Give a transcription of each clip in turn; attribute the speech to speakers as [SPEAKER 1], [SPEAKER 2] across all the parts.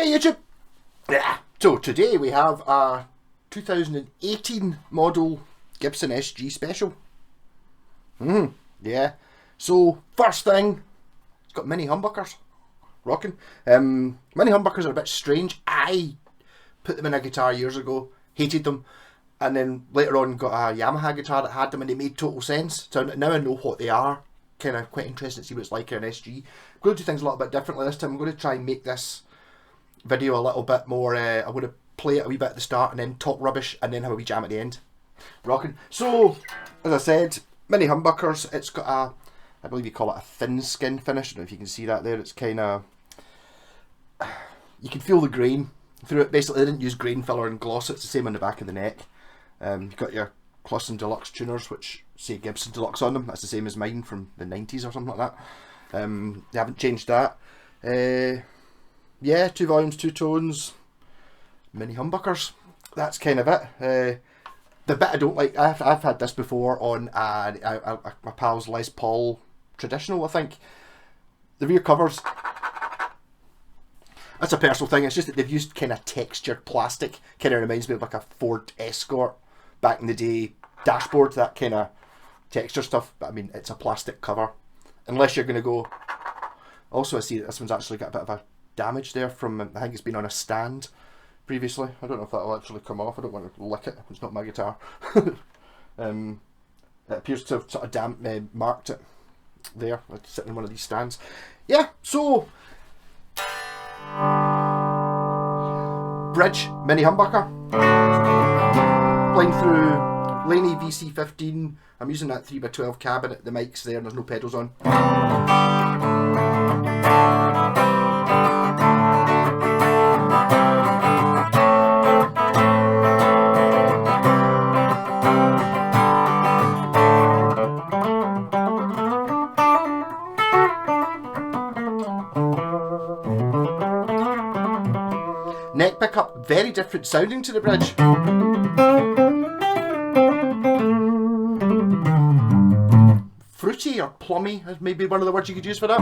[SPEAKER 1] Hey YouTube! Yeah. So today we have a 2018 model Gibson SG special. Yeah. So first thing, it's got mini humbuckers. Rocking. Mini humbuckers are a bit strange. I put them in a guitar years ago, hated them, and then later on got a Yamaha guitar that had them and they made total sense. So now I know what they are. Kind of quite interested to see what it's like in an SG. I'm going to do things a little bit differently this time. I'm going to try and make this video a little bit more, I'm going to play it a wee bit at the start and then talk rubbish and then have a wee jam at the end. Rocking. So, as I said, mini humbuckers. It's got a, I believe you call it a thin skin finish. I don't know if you can see that there. It's kind of, you can feel the grain through it. Basically, they didn't use grain filler and gloss. It's the same on the back of the neck. You've got your Plus and Deluxe tuners, which say Gibson Deluxe on them. That's the same as mine from the 90s or something like that. They haven't changed that. Yeah, 2 volumes, 2 tones, mini humbuckers. That's kind of it. The bit I don't like, I've had this before on my pal's Les Paul Traditional, I think. The rear covers, that's a personal thing. It's just that they've used kind of textured plastic. Kind of reminds me of like a Ford Escort back in the day dashboard, that kind of texture stuff. But I mean, it's a plastic cover. Unless you're going to go... Also, I see that this one's actually got a bit of a damage there from, I think it's been on a stand previously. I don't know if that'll actually come off. I don't want to lick it. It's not my guitar. It appears to have sort of marked it there. It's sitting in one of these stands. Yeah, so... Bridge, mini humbucker. Playing through Laney VC15. I'm using that 3x12 cabinet. The mic's there and there's no pedals on. Neck pickup, very different sounding to the bridge. Fruity or plummy is maybe one of the words you could use for that.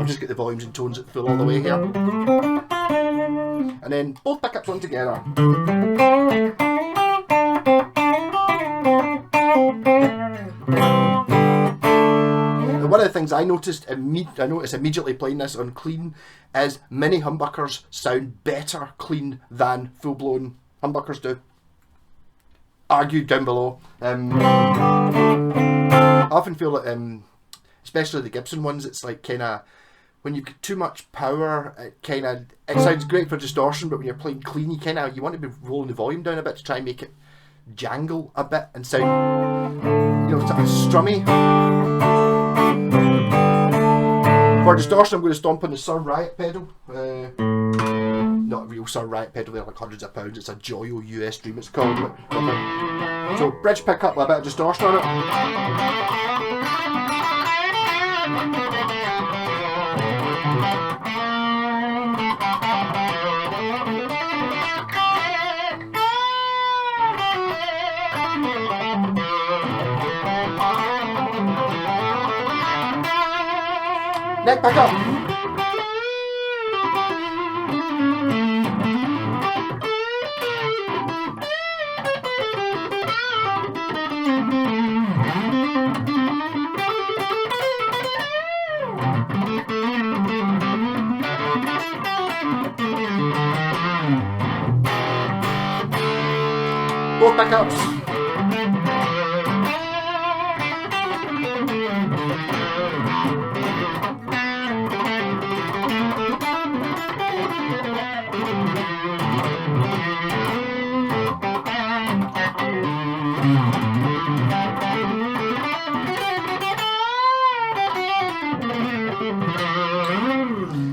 [SPEAKER 1] I'll just get the volumes and tones at full all the way here. And then both pickups on together. One of the things I noticed immediately playing this on clean is mini humbuckers sound better clean than full-blown humbuckers do. Argue down below. I often feel that, especially the Gibson ones, it's like kind of, when you get too much power, it sounds great for distortion, but when you're playing clean, you want to be rolling the volume down a bit to try and make it jangle a bit and sound, sort of strummy. For distortion, I'm going to stomp on the Sir Riot pedal. Not a real Sir Riot pedal, they're like hundreds of pounds. It's a Joyo US Dream, it's called. So, bridge pickup with a bit of distortion on it. Neck back up. Both backups.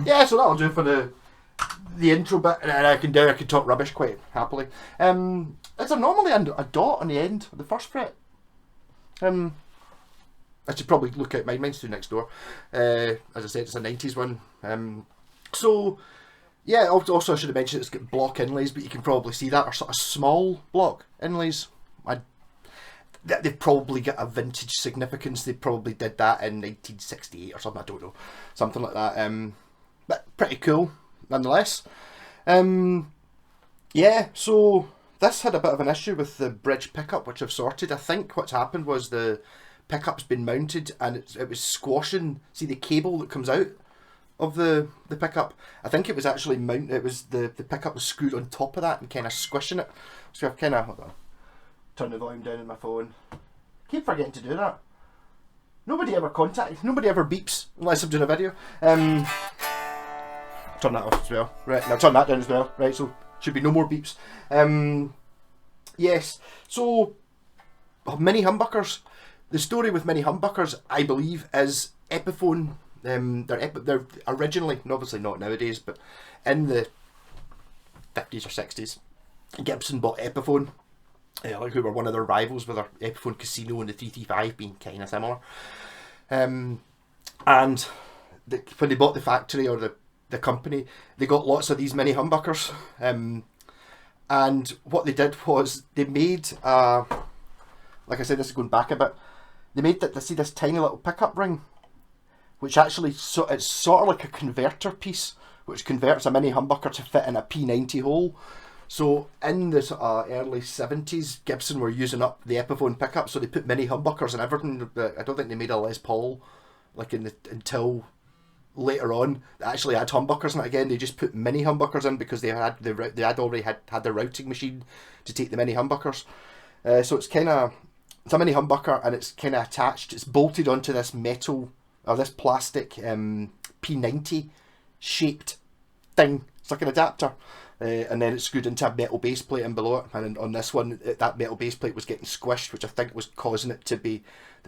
[SPEAKER 1] Yeah, so that'll do for the intro bit, and I can talk rubbish quite happily. Is there normally a dot on the end of the first fret? I should probably look at mine. Mine's through next door. As I said, it's a 90s one. So Yeah, also I should have mentioned it's got block inlays, but you can probably see that are sort of small block inlays. They've probably got a vintage significance. They probably did that in 1968 or something, I don't know. Something like that. But pretty cool, nonetheless. Yeah, so this had a bit of an issue with the bridge pickup, which I've sorted. I think what's happened was the pickup's been mounted and it was squashing, see the cable that comes out of the pickup. I think it was actually mounted, it was the pickup was screwed on top of that and kind of squishing it. So I've kind of, hold on, turn the volume down on my phone. Keep forgetting to do that. Nobody ever beeps unless I'm doing a video. Turn that off as well. Right, now turn that down as well. Right, so should be no more beeps. Yes, so mini-humbuckers. The story with mini-humbuckers, I believe, is Epiphone. They're originally, and obviously not nowadays, but in the 50s or 60s, Gibson bought Epiphone, who were one of their rivals with their Epiphone Casino and the 335 being kind of similar. And when they bought the factory or the company, they got lots of these mini-humbuckers. And what they did was they made, like I said, this is going back a bit, they made this tiny little pickup ring, which actually, it's sort of like a converter piece, which converts a mini-humbucker to fit in a P90 hole. So in the early 70s, Gibson were using up the Epiphone pickup, so they put mini-humbuckers and everything. I don't think they made a Les Paul until later on. They actually had humbuckers, and again they just put mini-humbuckers in because they had already had the routing machine to take the mini-humbuckers. So it's a mini-humbucker, and it's kind of attached. It's bolted onto this metal or this plastic P90 shaped thing. It's like an adapter. And then it's screwed into a metal base plate in below it, and on this one that metal base plate was getting squished, which I think was causing the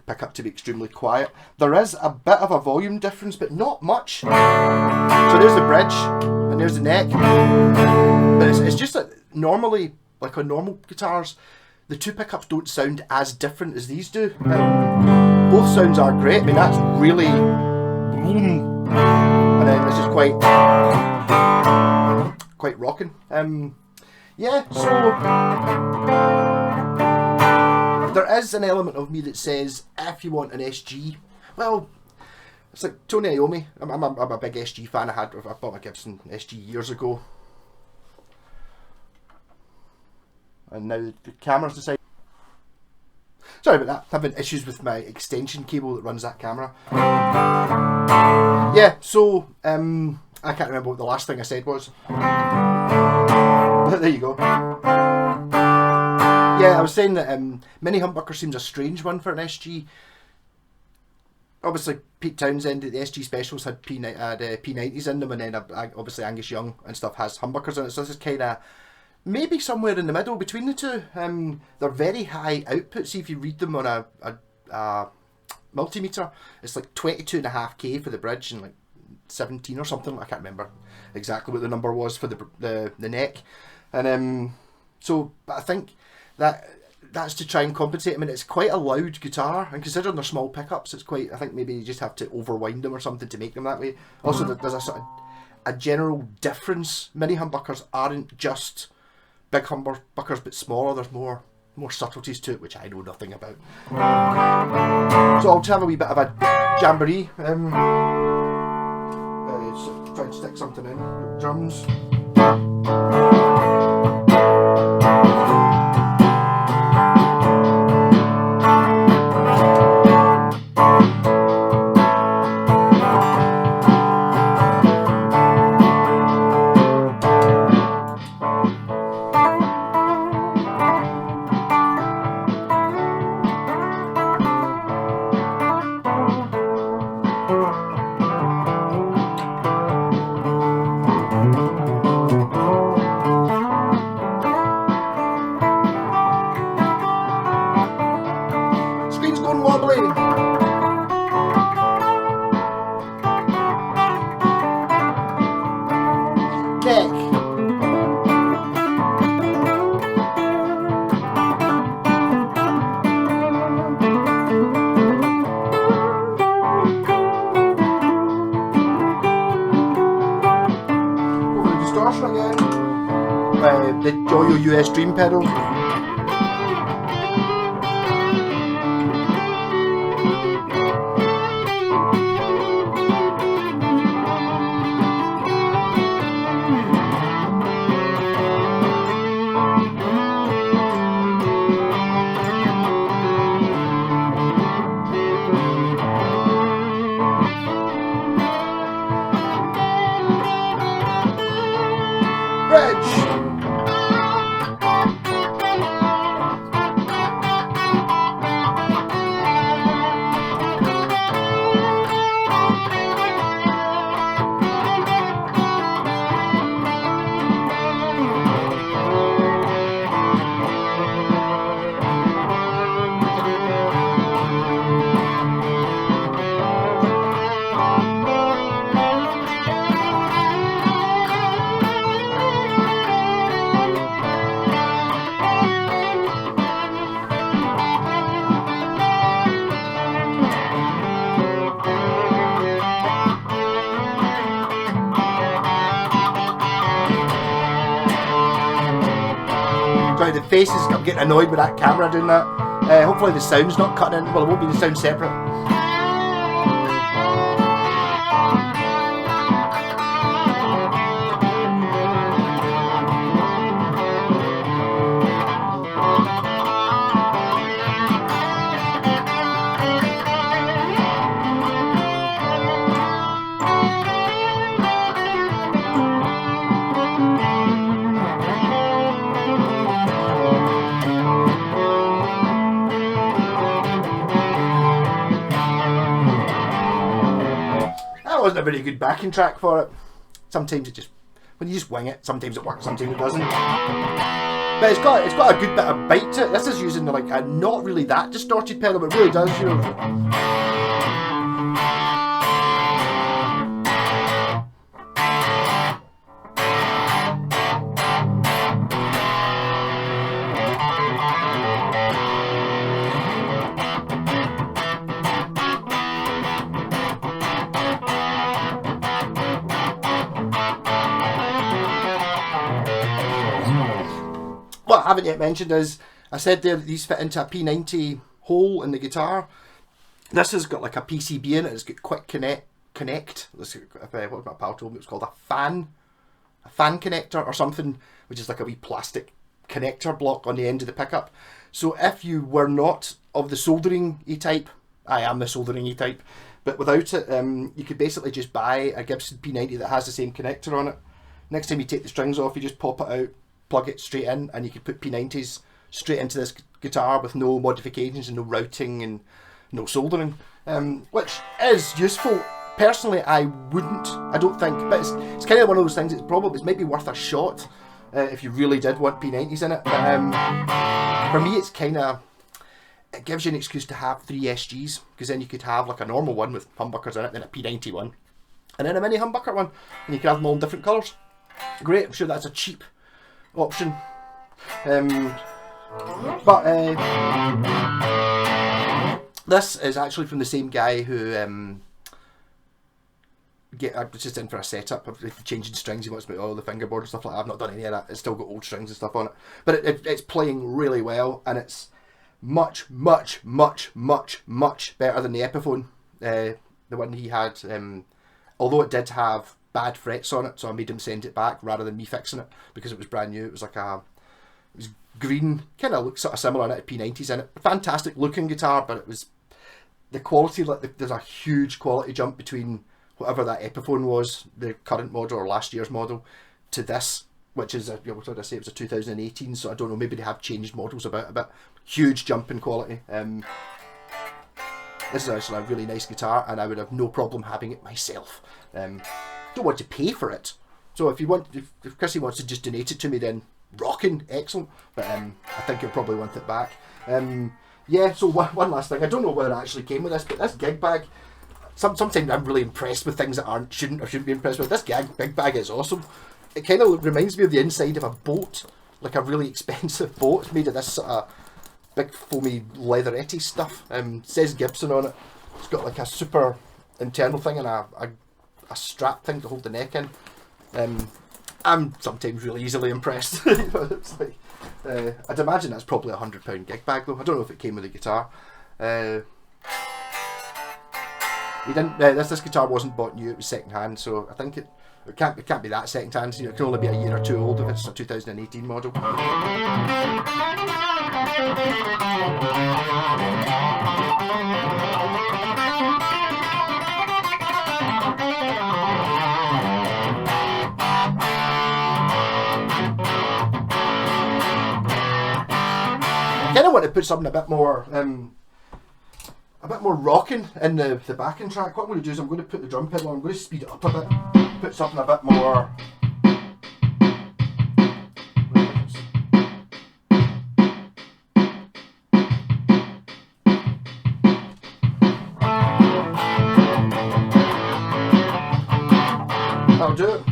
[SPEAKER 1] pickup to be extremely quiet. There is a bit of a volume difference, but not much. So there's the bridge and there's the neck, but it's just that normally, like on normal guitars, the two pickups don't sound as different as these do. Both sounds are great. I mean, that's really boom, and then this is quite rocking. Yeah, so there is an element of me that says if you want an SG, well, it's like Tony Iommi. I'm a big SG fan. I bought my Gibson SG years ago, and now the camera's decided. Sorry about that. Having issues with my extension cable that runs that camera. Yeah, so I can't remember what the last thing I said was. But there you go. Yeah, I was saying that mini-humbucker seems a strange one for an SG. Obviously, Pete Townsend at the SG Specials had P90s in them, and then obviously Angus Young and stuff has humbuckers in it. So this is kind of maybe somewhere in the middle between the two. They're very high output. See if you read them on a multimeter, it's like 22.5K for the bridge and like 17 or something. I can't remember exactly what the number was for the neck. And so, but I think that's to try and compensate. I mean, it's quite a loud guitar, and considering they're small pickups, it's quite. I think maybe you just have to overwind them or something to make them that way. Also, there's a sort of a general difference. Mini humbuckers aren't just big humbuckers, but smaller. There's more subtleties to it, which I know nothing about. So I'll just have a wee bit of a jamboree. Try and stick something in. Drums. the Joyo US Dream pedal. The faces, I'm getting annoyed with that camera doing that. Hopefully the sound's not cutting in. Well, it won't be the sound separate. Wasn't a very good backing track for it. Sometimes it just, when you just wing it, sometimes it works, sometimes it doesn't. But it's got a good bit of bite to it. This is using like a not really that distorted pedal, but it really does, you know. What I haven't yet mentioned is, I said there that these fit into a P90 hole in the guitar. This has got like a PCB in it. It's got quick connect. What my pal told me it was called a fan connector or something, which is like a wee plastic connector block on the end of the pickup. So if you were not of the soldering type, I am the soldering type, but without it, you could basically just buy a Gibson P90 that has the same connector on it. Next time you take the strings off, you just pop it out, plug it straight in, and you could put P90s straight into this guitar with no modifications and no routing and no soldering, which is useful. Personally, I don't think, but it's kind of one of those things. It's maybe worth a shot if you really did want P90s in it. But for me, it gives you an excuse to have 3 SGs, because then you could have like a normal one with humbuckers in it, then a P90 one, and then a mini humbucker one, and you could have them all in different colours. Great, I'm sure that's a cheap option. This is actually from the same guy who I was just in for a setup of changing strings. He wants me all the fingerboard and stuff like that. I've not done any of that. It's still got old strings and stuff on it, but it's playing really well, and it's much better than the Epiphone, the one he had. Although it did have bad frets on it, so I made him send it back rather than me fixing it, because it was brand new. It was like it was green, kind of looks sort of similar to P90s in it. Fantastic looking guitar, but it was the quality, like there's a huge quality jump between whatever that Epiphone was, the current model or last year's model, to this, which is what did I say, it was a 2018, so I don't know, maybe they have changed models about a bit. Huge jump in quality. This is actually a really nice guitar, and I would have no problem having it myself. Don't want to pay for it, so if Chrissy wants to just donate it to me, then rocking, excellent, but I think you'll probably want it back. Yeah, so one last thing, I don't know whether it actually came with this, but this gig bag, sometimes I'm really impressed with things that shouldn't be impressed with. This big bag is awesome. It kind of reminds me of the inside of a boat, like a really expensive boat. It's made of this sort of big foamy leatheretty stuff. Says Gibson on it. It's got like a super internal thing and a strap thing to hold the neck in. I'm sometimes really easily impressed. It's like, I'd imagine that's probably £100 gig bag though. I don't know if it came with a guitar. You didn't. This guitar wasn't bought new; it was second hand. So I think it can't be that second hand. You know, it can only be a year or two old if it's a 2018 model. I kind of want to put something a bit more rocking in the backing track. What I'm going to do is I'm going to put the drum pedal on, I'm going to speed it up a bit, put something a bit more... I'll do it.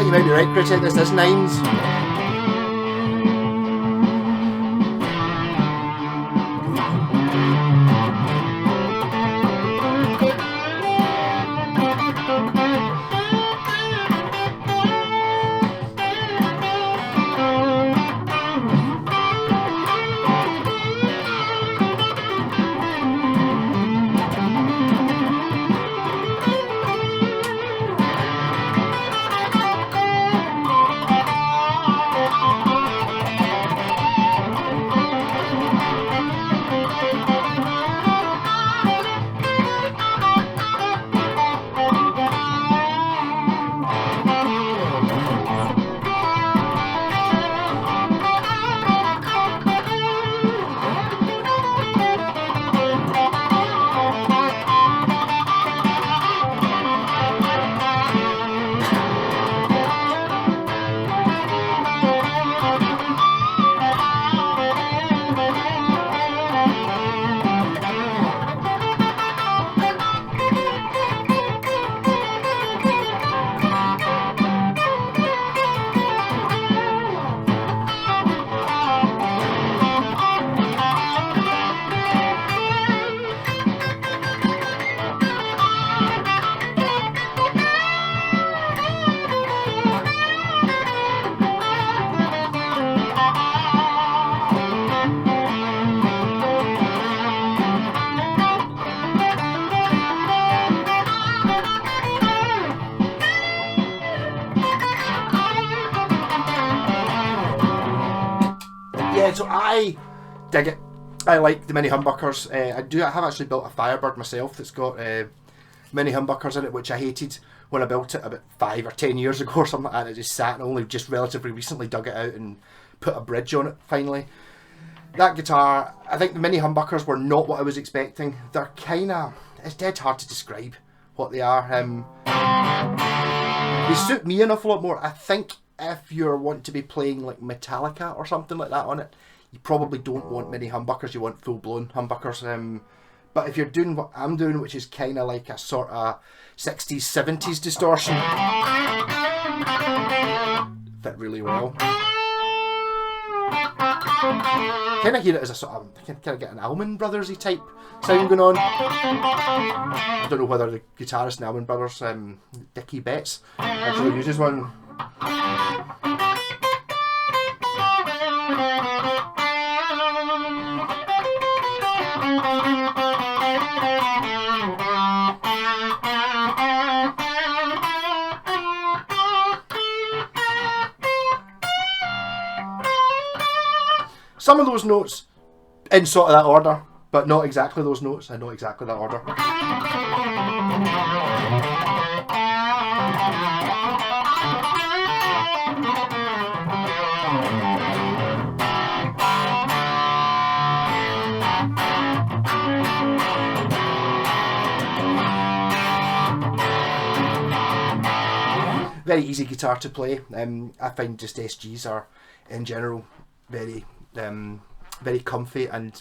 [SPEAKER 1] You might be right, pretend this is nines. Yeah, so I dig it. I like the mini humbuckers. I have actually built a Firebird myself that's got mini humbuckers in it, which I hated when I built it about 5 or 10 years ago or something like that. It just sat and only just relatively recently dug it out and put a bridge on it finally. That guitar, I think the mini humbuckers were not what I was expecting. They're kind of, it's dead hard to describe what they are. They suit me an awful lot more. I think if you want to be playing like Metallica or something like that on it, you probably don't want mini humbuckers, you want full-blown humbuckers. But if you're doing what I'm doing, which is kind of like a sort of 60s, 70s distortion, fit really well. Kind of hear it as a sort of, kind of get an Allman Brothers-y type sound going on. I don't know whether the guitarist in Allman Brothers, Dickie Betts, actually uses one. Some of those notes in sort of that order, but not exactly those notes, and not exactly that order. Very easy guitar to play. I find just SGs are, in general, very comfy and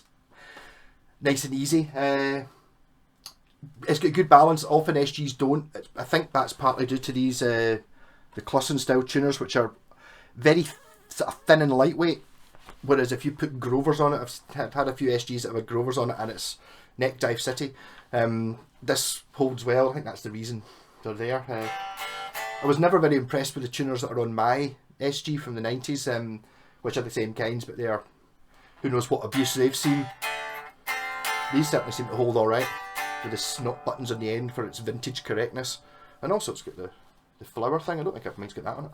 [SPEAKER 1] nice and easy. It's got good balance. Often SGs don't. I think that's partly due to these the Clussen style tuners, which are very sort of thin and lightweight. Whereas if you put Grovers on it, I've had a few SGs that have had Grovers on it, and it's neck dive city. This holds well. I think that's the reason they're there. I was never very impressed with the tuners that are on my SG from the 90s, which are the same kinds, but they are, who knows what abuse they've seen. These certainly seem to hold alright, with the snot buttons on the end for its vintage correctness. And also it's got the flower thing. I don't think mine's got that on it.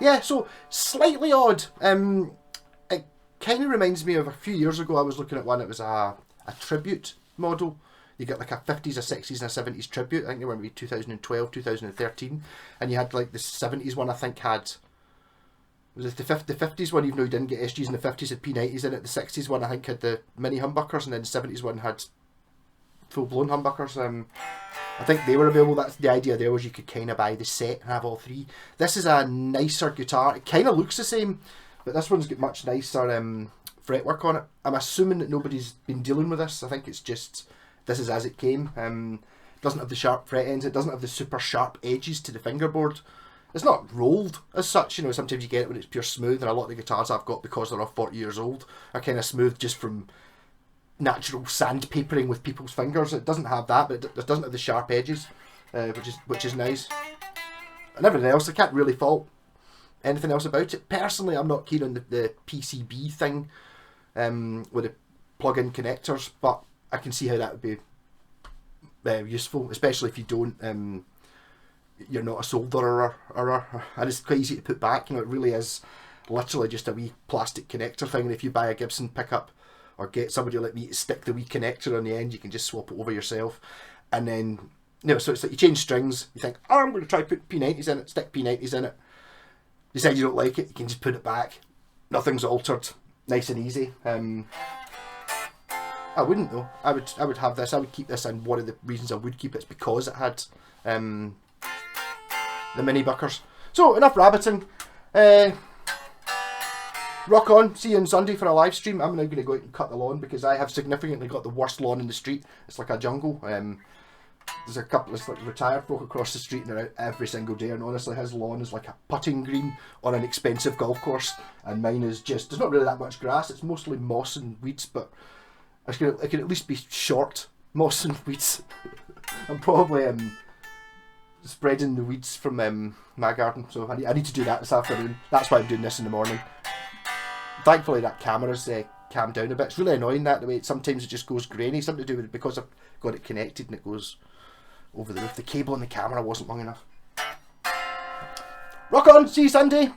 [SPEAKER 1] Yeah, so slightly odd. It kind of reminds me of a few years ago I was looking at one. It was a tribute model. You get like a 50s, a 60s and a 70s tribute. I think they were maybe 2012, 2013. And you had like the 70s one I think had... Was it the 50s one, even though you didn't get SGs in the 50s, had P90s in it. The 60s one I think had the mini-humbuckers, and then the 70s one had full-blown humbuckers. I think they were available. That's the idea there, was you could kind of buy the set and have all three. This is a nicer guitar. It kind of looks the same, but this one's got much nicer fretwork on it. I'm assuming that nobody's been dealing with this. I think it's just... This is as it came. It doesn't have the sharp fret ends. It doesn't have the super sharp edges to the fingerboard. It's not rolled as such. You know, sometimes you get it when it's pure smooth, and a lot of the guitars I've got, because they're off 40 years old, are kind of smooth just from natural sandpapering with people's fingers. It doesn't have that, but it doesn't have the sharp edges, which is nice. And everything else, I can't really fault anything else about it. Personally, I'm not keen on the PCB thing with the plug-in connectors, but I can see how that would be useful, especially if you don't, you're not a solderer, and it's quite easy to put back. You know, it really is literally just a wee plastic connector thing, and if you buy a Gibson pickup or get somebody like me to stick the wee connector on the end, you can just swap it over yourself. And then, you know, so it's like you change strings, you think, oh, I'm going to try put P90s in it, stick P90s in it. You decide you don't like it, you can just put it back. Nothing's altered, nice and easy. I wouldn't though. I would have this. I would keep this, and one of the reasons I would keep it is because it had the mini buckers. So enough rabbiting. Rock on. See you on Sunday for a live stream. I'm now going to go out and cut the lawn, because I have significantly got the worst lawn in the street. It's like a jungle. There's a couple of like retired folk across the street, and they're out every single day, and honestly his lawn is like a putting green on an expensive golf course, and mine is just, there's not really that much grass. It's mostly moss and weeds, but it could at least be short moss and weeds. I'm probably spreading the weeds from my garden, so I need to do that this afternoon. That's why I'm doing this in the morning. Thankfully that camera's calmed down a bit. It's really annoying that the way sometimes it just goes grainy. Something to do with it because I've got it connected and it goes over the roof. The cable on the camera wasn't long enough. Rock on, see you Sunday.